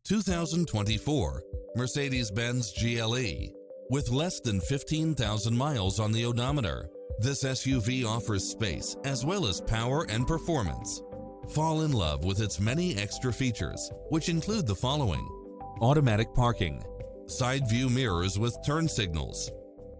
2024 Mercedes-Benz GLE. With less than 15,000 miles on the odometer, this SUV offers space as well as power and performance. Fall in love with its many extra features, which include the following: automatic parking, side view mirrors with turn signals,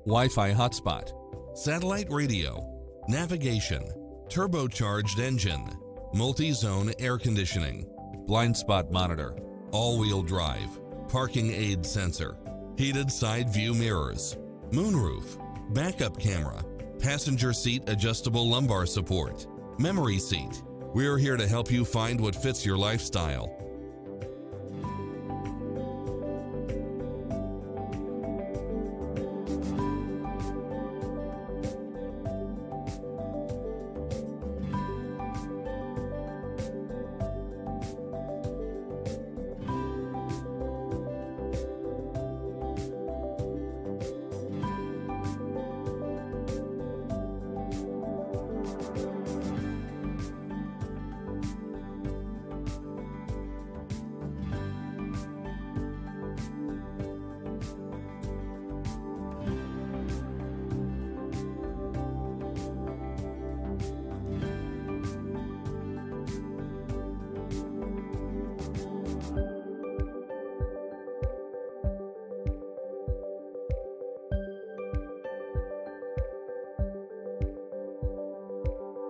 Wi-Fi hotspot, satellite radio, navigation, turbocharged engine, multi-zone air conditioning, blind spot monitor, all-wheel drive, parking aid sensor, heated side view mirrors, moonroof, backup camera, passenger seat adjustable lumbar support, memory seat. We're here to help you find what fits your lifestyle.